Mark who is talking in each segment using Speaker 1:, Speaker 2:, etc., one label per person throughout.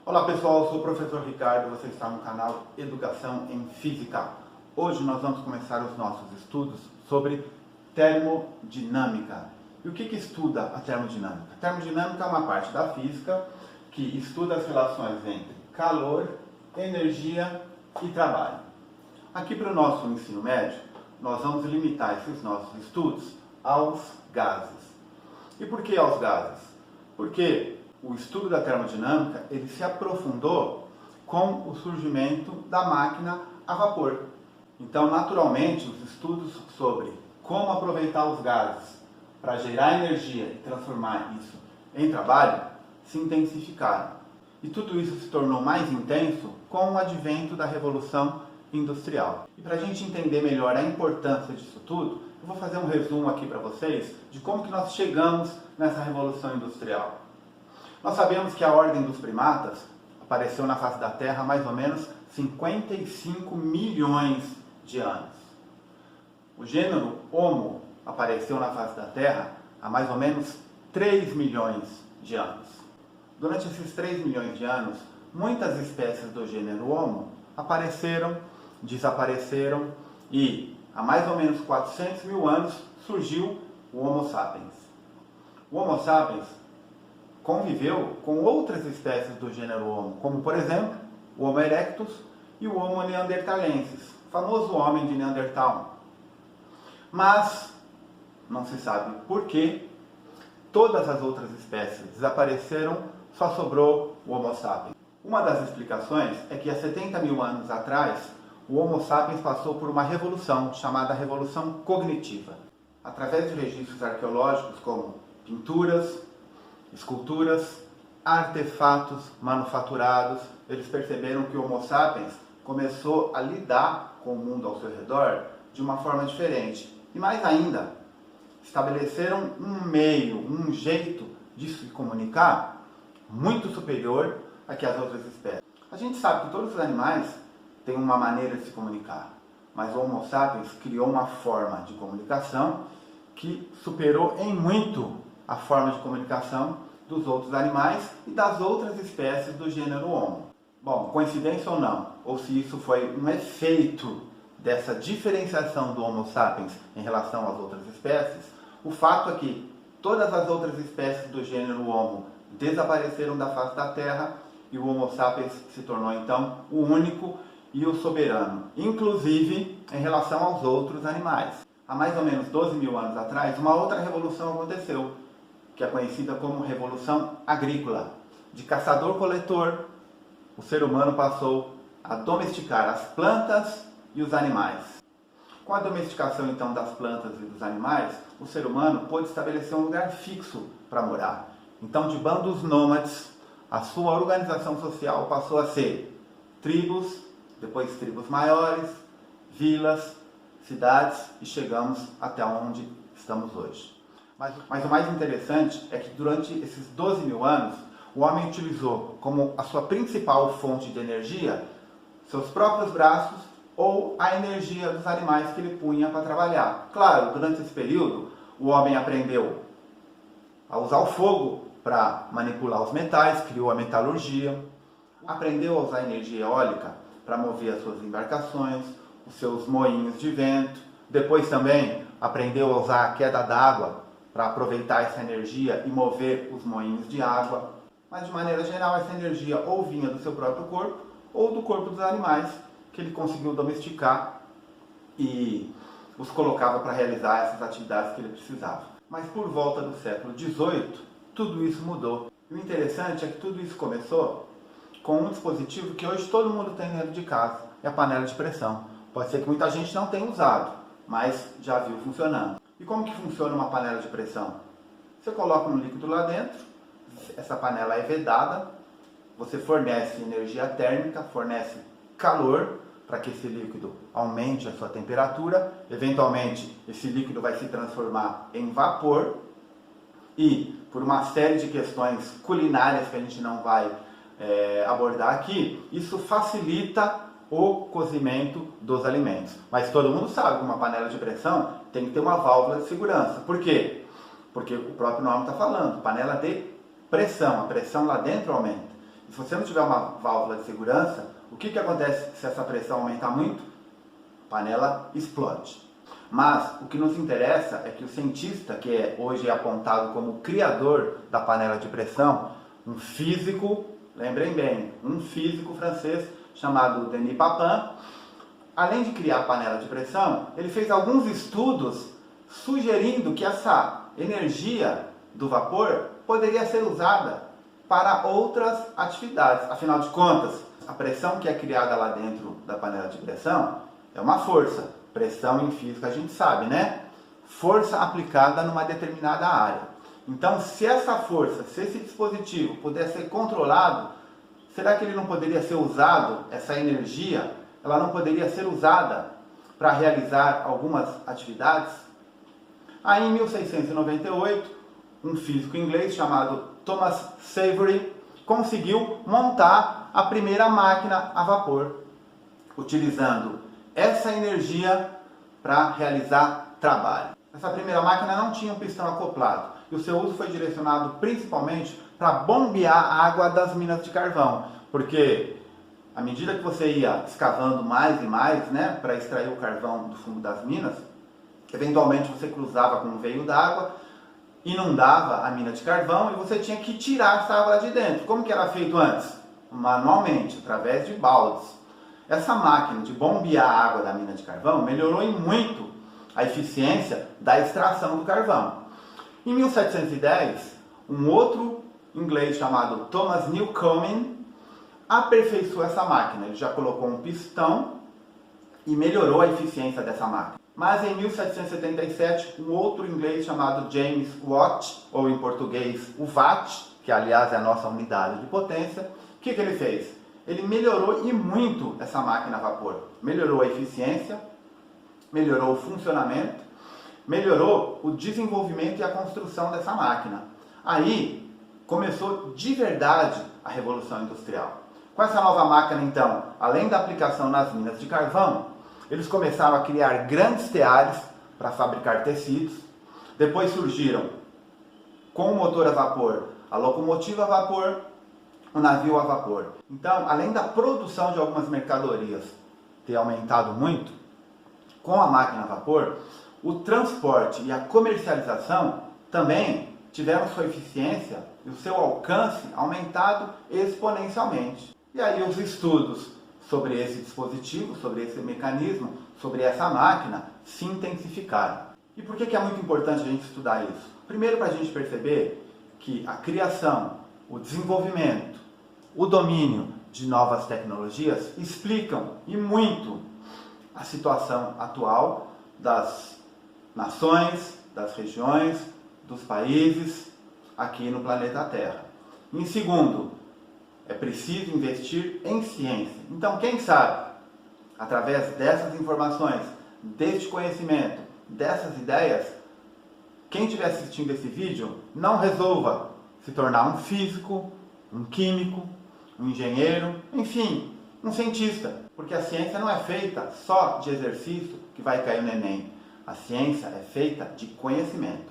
Speaker 1: Olá pessoal, eu sou o professor Ricardo, você está no canal Educação em Física. Hoje nós vamos começar os nossos estudos sobre termodinâmica. E o que estuda a termodinâmica? A termodinâmica é uma parte da física que estuda as relações entre calor, energia e trabalho. Aqui para o nosso ensino médio, nós vamos limitar esses nossos estudos aos gases. E por que aos gases? Porque o estudo da termodinâmica ele se aprofundou com o surgimento da máquina a vapor. Então, naturalmente, os estudos sobre como aproveitar os gases para gerar energia e transformar isso em trabalho se intensificaram. E tudo isso se tornou mais intenso com o advento da Revolução Industrial. E para a gente entender melhor a importância disso tudo, eu vou fazer um resumo aqui para vocês de como que nós chegamos nessa Revolução Industrial. Nós sabemos que a ordem dos primatas apareceu na face da Terra há mais ou menos 55 milhões de anos. O gênero Homo apareceu na face da Terra há mais ou menos 3 milhões de anos. Durante esses 3 milhões de anos, muitas espécies do gênero Homo apareceram, desapareceram e há mais ou menos 400 mil anos surgiu o Homo sapiens. O Homo sapiens conviveu com outras espécies do gênero Homo, como por exemplo o Homo erectus e o Homo neanderthalensis, o famoso homem de Neandertal. Mas não se sabe por que todas as outras espécies desapareceram, só sobrou o Homo sapiens. Uma das explicações é que há 70 mil anos atrás o Homo sapiens passou por uma revolução chamada Revolução Cognitiva. Através de registros arqueológicos como pinturas, esculturas, artefatos manufaturados, eles perceberam que o Homo sapiens começou a lidar com o mundo ao seu redor de uma forma diferente. E mais ainda, estabeleceram um meio, um jeito de se comunicar muito superior a que as outras espécies. A gente sabe que todos os animais têm uma maneira de se comunicar, mas o Homo sapiens criou uma forma de comunicação que superou em muito a forma de comunicação dos outros animais e das outras espécies do gênero Homo. Bom, coincidência ou não, ou se isso foi um efeito dessa diferenciação do Homo sapiens em relação às outras espécies, o fato é que todas as outras espécies do gênero Homo desapareceram da face da Terra e o Homo sapiens se tornou então o único e o soberano, inclusive em relação aos outros animais. Há mais ou menos 12 mil anos atrás, uma outra revolução aconteceu, que é conhecida como Revolução Agrícola. De caçador-coletor, o ser humano passou a domesticar as plantas e os animais. Com a domesticação então das plantas e dos animais, o ser humano pôde estabelecer um lugar fixo para morar. Então, de bandos nômades, a sua organização social passou a ser tribos, depois tribos maiores, vilas, cidades e chegamos até onde estamos hoje. Mas o mais interessante é que durante esses 12 mil anos, o homem utilizou como a sua principal fonte de energia seus próprios braços ou a energia dos animais que ele punha para trabalhar. Claro, durante esse período, o homem aprendeu a usar o fogo para manipular os metais, criou a metalurgia, aprendeu a usar energia eólica para mover as suas embarcações, os seus moinhos de vento, depois também aprendeu a usar a queda d'água para aproveitar essa energia e mover os moinhos de água. Mas de maneira geral essa energia ou vinha do seu próprio corpo ou do corpo dos animais que ele conseguiu domesticar e os colocava para realizar essas atividades que ele precisava. Mas por volta do século XVIII, tudo isso mudou. E o interessante é que tudo isso começou com um dispositivo que hoje todo mundo tem dentro de casa, é a panela de pressão. Pode ser que muita gente não tenha usado, mas já viu funcionando. E como que funciona uma panela de pressão? Você coloca um líquido lá dentro, essa panela é vedada, você fornece energia térmica, fornece calor para que esse líquido aumente a sua temperatura, eventualmente esse líquido vai se transformar em vapor e por uma série de questões culinárias que a gente não vai abordar aqui, isso facilita o cozimento dos alimentos. Mas todo mundo sabe que uma panela de pressão tem que ter uma válvula de segurança. Por quê? Porque o próprio nome está falando, panela de pressão. A pressão lá dentro aumenta. E se você não tiver uma válvula de segurança, o que acontece se essa pressão aumentar muito? A panela explode. Mas o que nos interessa é que o cientista, que hoje é apontado como o criador da panela de pressão, um físico, lembrem bem, um físico francês chamado Denis Papin, além de criar a panela de pressão, ele fez alguns estudos sugerindo que essa energia do vapor poderia ser usada para outras atividades. Afinal de contas, a pressão que é criada lá dentro da panela de pressão é uma força. Pressão em física a gente sabe, né? Força aplicada numa determinada área. Então, se essa força, se esse dispositivo puder ser controlado, será que ele não poderia ser usado, essa energia, ela não poderia ser usada para realizar algumas atividades? Aí, em 1698, um físico inglês chamado Thomas Savery conseguiu montar a primeira máquina a vapor, utilizando essa energia para realizar trabalho. Essa primeira máquina não tinha um pistão acoplado e o seu uso foi direcionado principalmente para bombear a água das minas de carvão, porque à medida que você ia escavando mais e mais, né, para extrair o carvão do fundo das minas, eventualmente você cruzava com um veio d'água, inundava a mina de carvão e você tinha que tirar essa água de dentro. Como que era feito antes? Manualmente, através de baldes. Essa máquina de bombear a água da mina de carvão melhorou em muito a eficiência da extração do carvão. Em 1710, um outro inglês chamado Thomas Newcomen aperfeiçoou essa máquina. Ele já colocou um pistão e melhorou a eficiência dessa máquina. Mas em 1777, um outro inglês chamado James Watt, ou em português o Watt, que aliás é a nossa unidade de potência, o que ele fez? Ele melhorou e muito essa máquina a vapor. Melhorou a eficiência, melhorou o funcionamento, melhorou o desenvolvimento e a construção dessa máquina. Aí começou de verdade a Revolução Industrial. Com essa nova máquina, então, além da aplicação nas minas de carvão, eles começaram a criar grandes teares para fabricar tecidos. Depois surgiram, com o motor a vapor, a locomotiva a vapor, o navio a vapor. Então, além da produção de algumas mercadorias ter aumentado muito, com a máquina a vapor, o transporte e a comercialização também tiveram sua eficiência e o seu alcance aumentado exponencialmente. E aí os estudos sobre esse dispositivo, sobre esse mecanismo, sobre essa máquina se intensificaram. E por que é muito importante a gente estudar isso? Primeiro, para a gente perceber que a criação, o desenvolvimento, o domínio de novas tecnologias explicam e muito a situação atual das nações, das regiões, dos países aqui no planeta Terra. Em segundo, é preciso investir em ciência. Então, quem sabe, através dessas informações, deste conhecimento, dessas ideias, quem estiver assistindo esse vídeo não resolva se tornar um físico, um químico, um engenheiro, enfim, um cientista. Porque a ciência não é feita só de exercício que vai cair no Enem. A ciência é feita de conhecimento.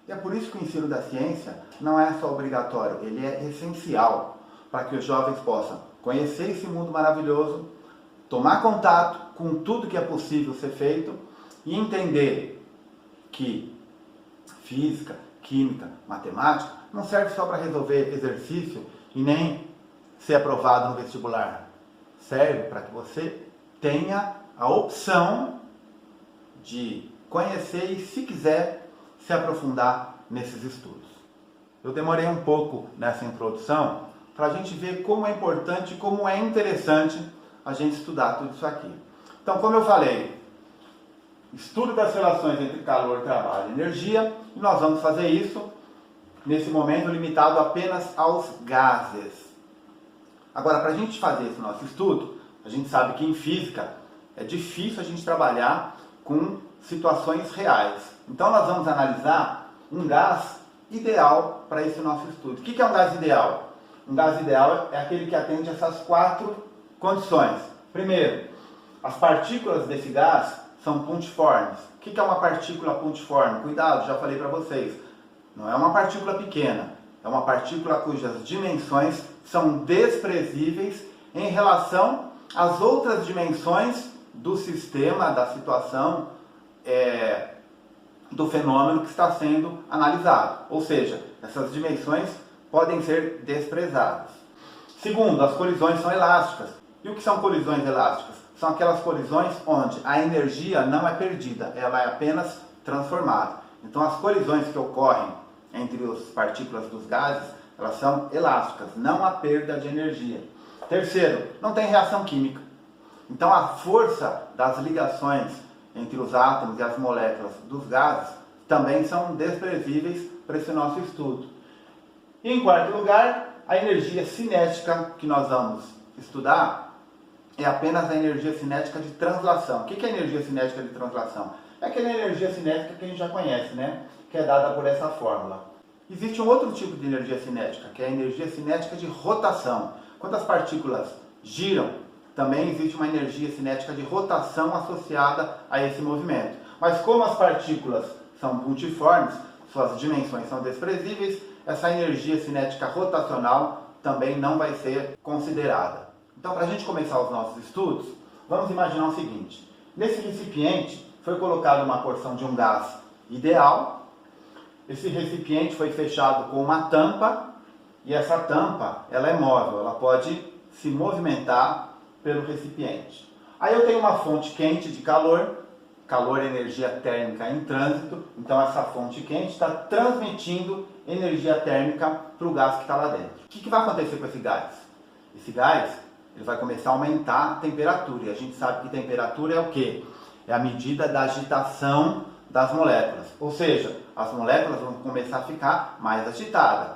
Speaker 1: E é por isso que o ensino da ciência não é só obrigatório, ele é essencial para que os jovens possam conhecer esse mundo maravilhoso, tomar contato com tudo que é possível ser feito e entender que física, química, matemática não serve só para resolver exercício e nem ser aprovado no vestibular. Serve para que você tenha a opção de conhecer e, se quiser, se aprofundar nesses estudos. Eu demorei um pouco nessa introdução para a gente ver como é importante e como é interessante a gente estudar tudo isso aqui. Então, como eu falei, estudo das relações entre calor, trabalho e energia, e nós vamos fazer isso nesse momento limitado apenas aos gases. Agora, para a gente fazer esse nosso estudo, a gente sabe que em física é difícil a gente trabalhar com situações reais. Então, nós vamos analisar um gás ideal para esse nosso estudo. O que é um gás ideal? Um gás ideal é aquele que atende essas 4 condições. Primeiro, as partículas desse gás são pontiformes. O que é uma partícula pontiforme? Cuidado, já falei para vocês. Não é uma partícula pequena, é uma partícula cujas dimensões são desprezíveis em relação às outras dimensões do sistema, da situação, do fenômeno que está sendo analisado. Ou seja, essas dimensões podem ser desprezadas. Segundo, as colisões são elásticas. E o que são colisões elásticas? São aquelas colisões onde a energia não é perdida, ela é apenas transformada. Então as colisões que ocorrem entre as partículas dos gases, elas são elásticas, não há perda de energia. Terceiro, não tem reação química. Então a força das ligações entre os átomos e as moléculas dos gases também são desprezíveis para esse nosso estudo. E em quarto lugar, a energia cinética que nós vamos estudar é apenas a energia cinética de translação. O que é energia cinética de translação? É aquela energia cinética que a gente já conhece, né? Que é dada por essa fórmula. Existe um outro tipo de energia cinética, que é a energia cinética de rotação. Quando as partículas giram, também existe uma energia cinética de rotação associada a esse movimento. Mas como as partículas são multiformes, suas dimensões são desprezíveis, essa energia cinética rotacional também não vai ser considerada. Então, para a gente começar os nossos estudos, vamos imaginar o seguinte. Nesse recipiente foi colocada uma porção de um gás ideal. Esse recipiente foi fechado com uma tampa e essa tampa ela é móvel, ela pode se movimentar pelo recipiente. Aí eu tenho uma fonte quente de calor, calor é energia térmica em trânsito, então essa fonte quente está transmitindo energia térmica para o gás que está lá dentro. O que vai acontecer com esse gás? Esse gás ele vai começar a aumentar a temperatura, e a gente sabe que temperatura é o quê? É a medida da agitação das moléculas, ou seja, as moléculas vão começar a ficar mais agitadas.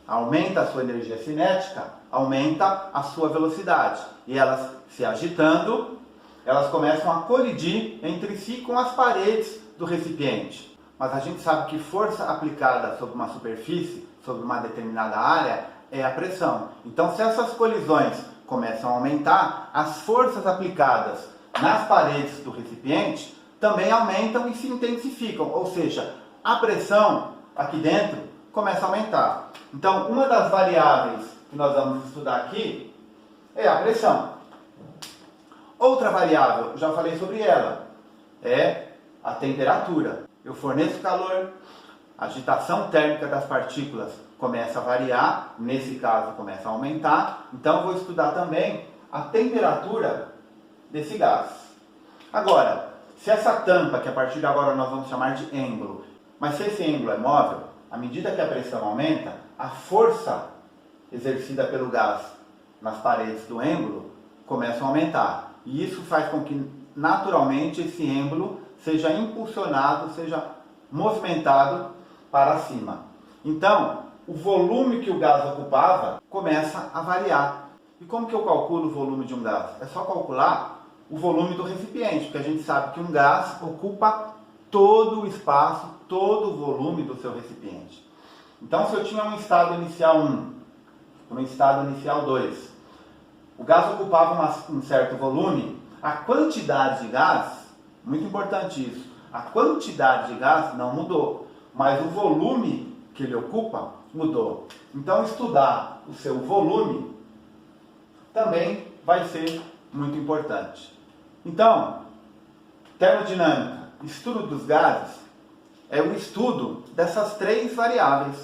Speaker 1: Aumenta a sua energia cinética, aumenta a sua velocidade, e elas se agitando, elas começam a colidir entre si com as paredes do recipiente. Mas a gente sabe que força aplicada sobre uma superfície, sobre uma determinada área, é a pressão. Então, se essas colisões começam a aumentar, as forças aplicadas nas paredes do recipiente também aumentam e se intensificam, ou seja, a pressão aqui dentro começa a aumentar. Então, uma das variáveis que nós vamos estudar aqui é a pressão. Outra variável, já falei sobre ela, é a temperatura. Eu forneço calor, a agitação térmica das partículas começa a variar, nesse caso começa a aumentar, então eu vou estudar também a temperatura desse gás. Agora, se essa tampa, que a partir de agora nós vamos chamar de êmbolo, mas se esse êmbolo é móvel, à medida que a pressão aumenta, a força exercida pelo gás nas paredes do êmbolo começa a aumentar. E isso faz com que, naturalmente, esse êmbolo seja impulsionado, seja movimentado para cima. Então, o volume que o gás ocupava começa a variar. E como que eu calculo o volume de um gás? É só calcular o volume do recipiente, porque a gente sabe que um gás ocupa todo o espaço, todo o volume do seu recipiente. Então, se eu tinha um estado inicial 1, um estado inicial 2, o gás ocupava um certo volume, a quantidade de gás, muito importante isso, a quantidade de gás não mudou, mas o volume que ele ocupa mudou. Então, estudar o seu volume também vai ser muito importante. Então, termodinâmica, estudo dos gases, é o estudo dessas três variáveis: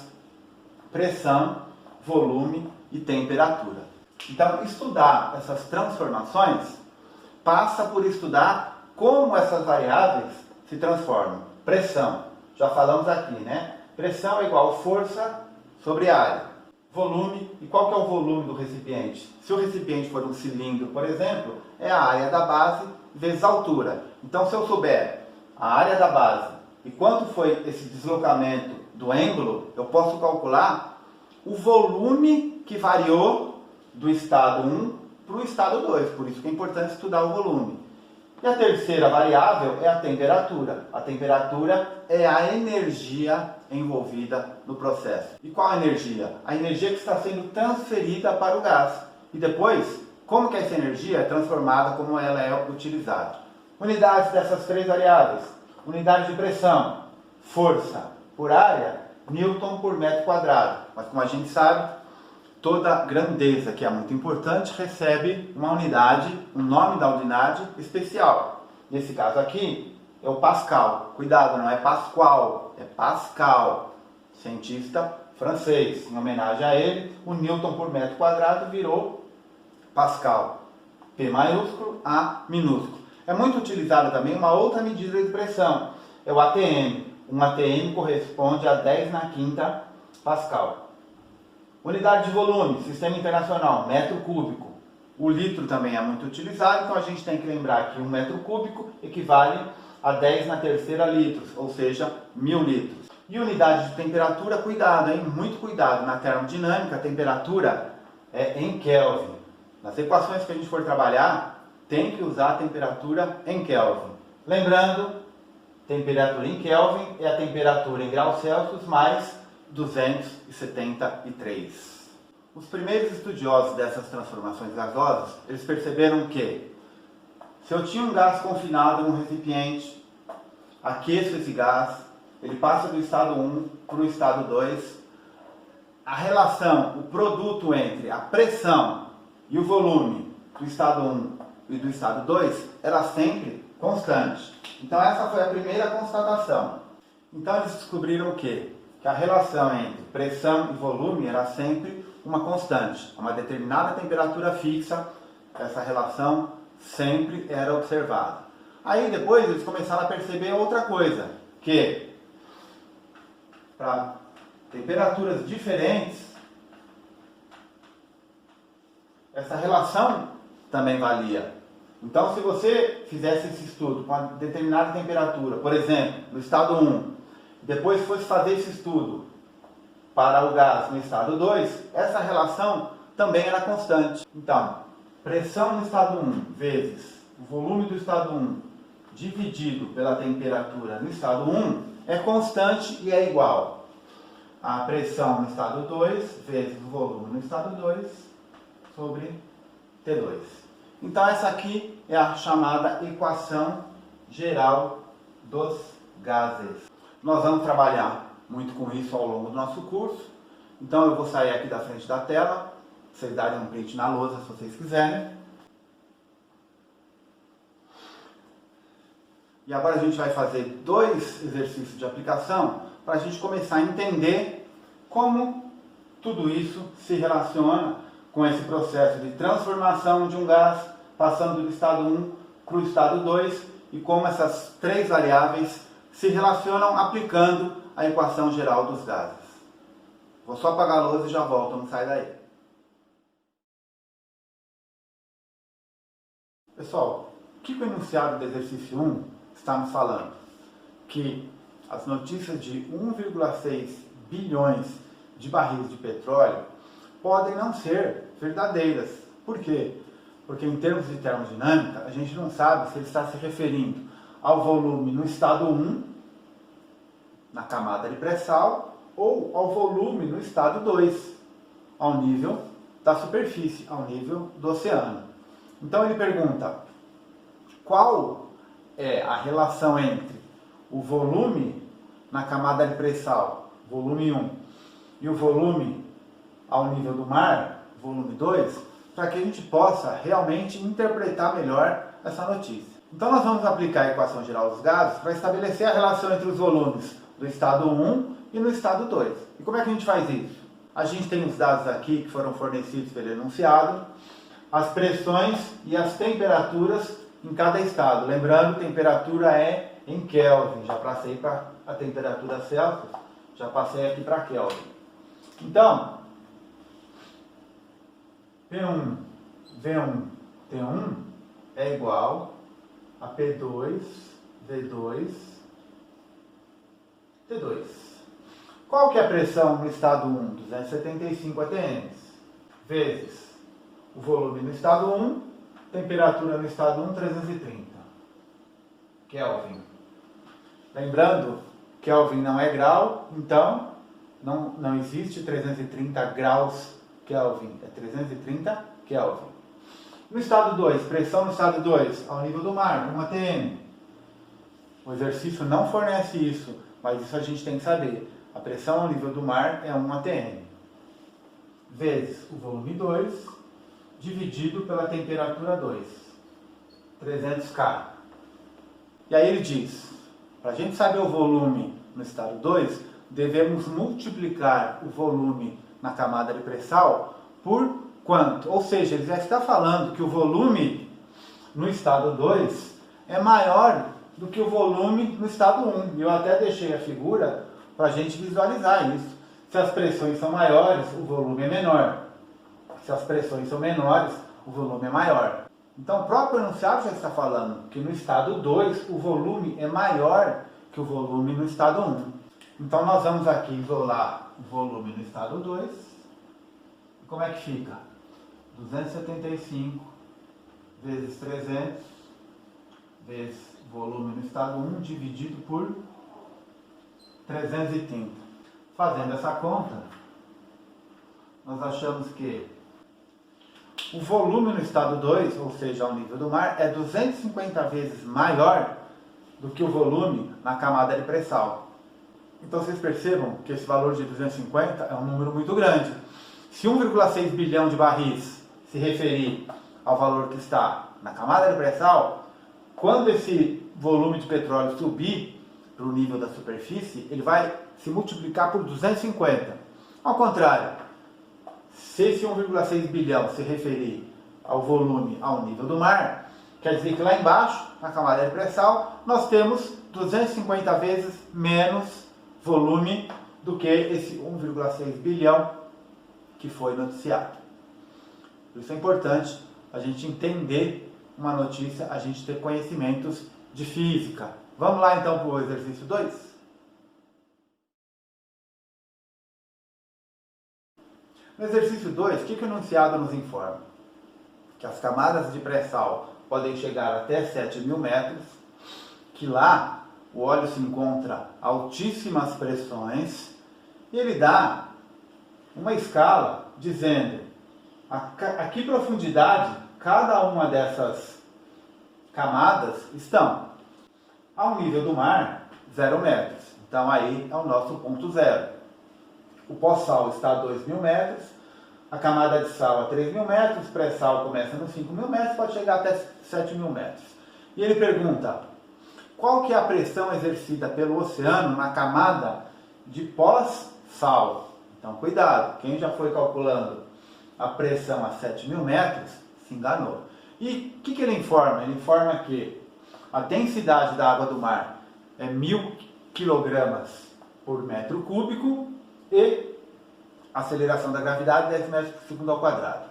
Speaker 1: pressão, volume e temperatura. Então, estudar essas transformações passa por estudar como essas variáveis se transformam. Pressão, já falamos aqui, né? Pressão é igual a força sobre área. Volume, e qual que é o volume do recipiente? Se o recipiente for um cilindro, por exemplo, é a área da base vezes a altura. Então, se eu souber a área da base e quanto foi esse deslocamento do êmbolo, eu posso calcular o volume que variou do estado 1 para o estado 2. Por isso que é importante estudar o volume. E a terceira variável é a temperatura. A temperatura é a energia envolvida no processo. E qual a energia? A energia que está sendo transferida para o gás. E depois, como que essa energia é transformada, como ela é utilizada. Unidades dessas três variáveis. Unidade de pressão, força por área, Newton por metro quadrado. Mas como a gente sabe, toda grandeza, que é muito importante, recebe uma unidade, um nome da unidade especial. Nesse caso aqui é o Pascal. Cuidado, não é Pascal, é Pascal, cientista francês. Em homenagem a ele, o Newton por metro quadrado virou Pascal. P maiúsculo, A minúsculo. É muito utilizada também uma outra medida de pressão, é o ATM. Um ATM corresponde a 10 na quinta Pascal. Unidade de volume, sistema internacional, metro cúbico. O litro também é muito utilizado, então a gente tem que lembrar que 1 metro cúbico equivale a 10 na terceira litros, ou seja, 1000 litros. E unidade de temperatura, cuidado, hein? Muito cuidado. Na termodinâmica, a temperatura é em Kelvin. Nas equações que a gente for trabalhar, tem que usar a temperatura em Kelvin. Lembrando, temperatura em Kelvin é a temperatura em graus Celsius mais 273. Os primeiros estudiosos dessas transformações gasosas, eles perceberam que se eu tinha um gás confinado num recipiente, aqueço esse gás, ele passa do estado 1 para o estado 2, a relação, o produto entre a pressão e o volume do estado 1 e do estado 2 era sempre constante. Então essa foi a primeira constatação. Então eles descobriram o quê? Que a relação entre pressão e volume era sempre uma constante. A uma determinada temperatura fixa, essa relação sempre era observada. Aí depois eles começaram a perceber outra coisa, que para temperaturas diferentes, essa relação também valia. Então, se você fizesse esse estudo com uma determinada temperatura, por exemplo, no estado 1, depois fosse fazer esse estudo para o gás no estado 2, essa relação também era constante. Então, pressão no estado 1 vezes o volume do estado 1 dividido pela temperatura no estado 1 é constante e é igual a pressão no estado 2 vezes o volume no estado 2 sobre T2. Então essa aqui é a chamada equação geral dos gases. Nós vamos trabalhar muito com isso ao longo do nosso curso. Então eu vou sair aqui da frente da tela, vocês darem um print na lousa se vocês quiserem. E agora a gente vai fazer 2 exercícios de aplicação para a gente começar a entender como tudo isso se relaciona com esse processo de transformação de um gás passando do estado 1 para o estado 2 e como essas 3 variáveis se relacionam aplicando a equação geral dos gases. Vou só apagar a luz e já volto, não sai daí. Pessoal, o que o enunciado do exercício 1 está nos falando? Que as notícias de 1,6 bilhões de barris de petróleo podem não ser verdadeiras. Por quê? Porque em termos de termodinâmica, a gente não sabe se ele está se referindo ao volume no estado 1, na camada de pré-sal, ou ao volume no estado 2, ao nível da superfície, ao nível do oceano. Então ele pergunta, qual é a relação entre o volume na camada de pré-sal, volume 1, e o volume ao nível do mar, volume 2, para que a gente possa realmente interpretar melhor essa notícia. Então nós vamos aplicar a equação geral dos gases para estabelecer a relação entre os volumes do estado 1 e no estado 2. E como é que a gente faz isso? A gente tem os dados aqui que foram fornecidos pelo enunciado, as pressões e as temperaturas em cada estado. Lembrando, temperatura é em Kelvin. Já passei para a temperatura Celsius, já passei aqui para Kelvin. Então, P1, V1, T1 é igual a P2, V2, T2. Qual que é a pressão no estado 1? 275 atm. Vezes o volume no estado 1, temperatura no estado 1, 330 Kelvin. Lembrando, Kelvin não é grau, então não existe 330 graus Kelvin, é 330 Kelvin. No estado 2, pressão no estado 2, ao nível do mar, 1 atm. O exercício não fornece isso, mas isso a gente tem que saber. A pressão ao nível do mar é 1 atm. vezes o volume 2, dividido pela temperatura 2, 300K. E aí ele diz, para a gente saber o volume no estado 2, devemos multiplicar o volume na camada de pré-sal por quanto? Ou seja, ele já está falando que o volume no estado 2 é maior do que o volume no estado 1. E eu até deixei a figura para a gente visualizar isso. Se as pressões são maiores, o volume é menor. Se as pressões são menores, o volume é maior. Então o próprio enunciado já está falando que no estado 2 o volume é maior que o volume no estado 1. Então nós vamos aqui isolar o volume no estado 2. E como é que fica? 275 vezes 300 vezes volume no estado 1 dividido por 330. Fazendo essa conta, nós achamos que o volume no estado 2, ou seja, ao nível do mar, é 250 vezes maior do que o volume na camada de pré-sal. Então vocês percebam que esse valor de 250 é um número muito grande. Se 1,6 bilhão de barris se referir ao valor que está na camada de pré-sal, quando esse volume de petróleo subir para o nível da superfície, ele vai se multiplicar por 250. Ao contrário, se esse 1,6 bilhão se referir ao volume ao nível do mar, quer dizer que lá embaixo, na camada de pré-sal, nós temos 250 vezes menos volume do que esse 1,6 bilhão que foi noticiado. Por isso é importante a gente entender uma notícia, a gente ter conhecimentos de física. Vamos lá então para o exercício 2? No exercício 2, o que o enunciado nos informa? Que as camadas de pré-sal podem chegar até 7.000 metros, que lá o óleo se encontra a altíssimas pressões, e ele dá uma escala dizendo a que profundidade cada uma dessas camadas estão. Ao nível do mar, 0 metros. Então aí é o nosso ponto zero. O pós-sal está a 2.000 metros, a camada de sal a 3.000 metros, pré-sal começa nos 5.000 metros, pode chegar até 7.000 metros. E ele pergunta, qual que é a pressão exercida pelo oceano na camada de pós-sal? Então cuidado, quem já foi calculando a pressão a 7.000 metros, se enganou. E o que ele informa? Ele informa que a densidade da água do mar é 1.000 kg por metro cúbico e a aceleração da gravidade 10 metros por segundo ao quadrado.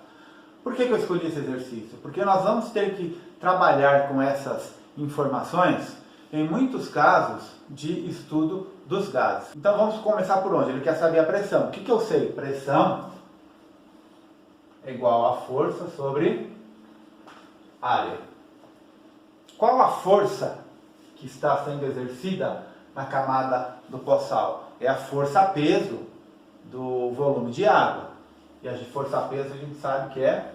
Speaker 1: Por que eu escolhi esse exercício? Porque nós vamos ter que trabalhar com essas informações em muitos casos de estudo dos gases. Então vamos começar por onde? Ele quer saber a pressão. O que eu sei? Pressão é igual a força sobre área. Qual a força que está sendo exercida na camada do pós-sal? É a força-peso do volume de água. E a força-peso a gente sabe que é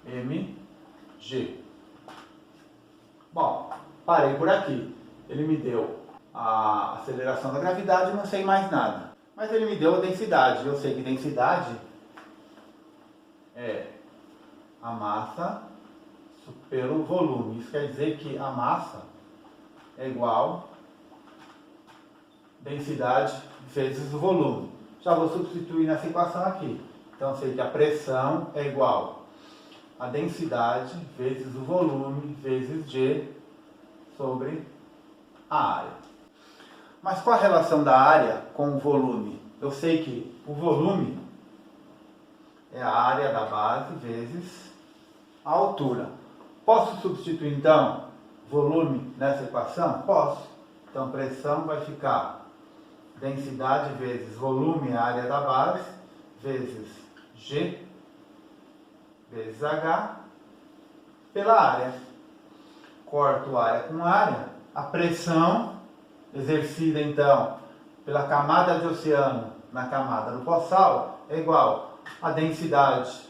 Speaker 1: mg. Bom, parei por aqui. Ele me deu a aceleração da gravidade, não sei mais nada. Mas ele me deu a densidade. Eu sei que densidade é a massa pelo volume. Isso quer dizer que a massa é igual densidade vezes o volume. Já vou substituir nessa equação aqui. Então eu sei que a pressão é igual a densidade vezes o volume vezes G sobre a área. Mas qual a relação da área com o volume? Eu sei que o volume é a área da base vezes a altura. Posso substituir então volume nessa equação? Posso. Então pressão vai ficar densidade vezes volume, a área da base, vezes G vezes H pela área. Corto área com área. A pressão exercida então pela camada de oceano na camada do pós-sal é igual a densidade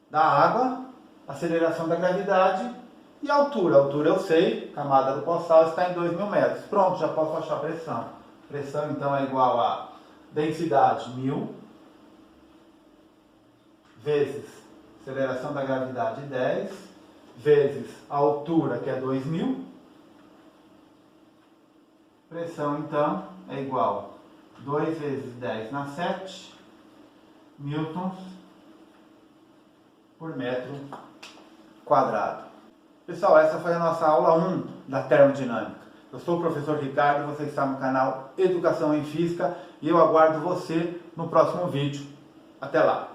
Speaker 1: da água, aceleração da gravidade e a altura. A altura eu sei, camada do pós-sal está em 2.000 metros. Pronto, já posso achar a pressão. Pressão então é igual a densidade 1000, vezes aceleração da gravidade 10, vezes a altura, que é 2000. Pressão, então, é igual a 2 vezes 10 na 7 newtons por metro quadrado. Pessoal, essa foi a nossa aula 1 da termodinâmica. Eu sou o professor Ricardo, você está no canal Educação em Física e eu aguardo você no próximo vídeo. Até lá!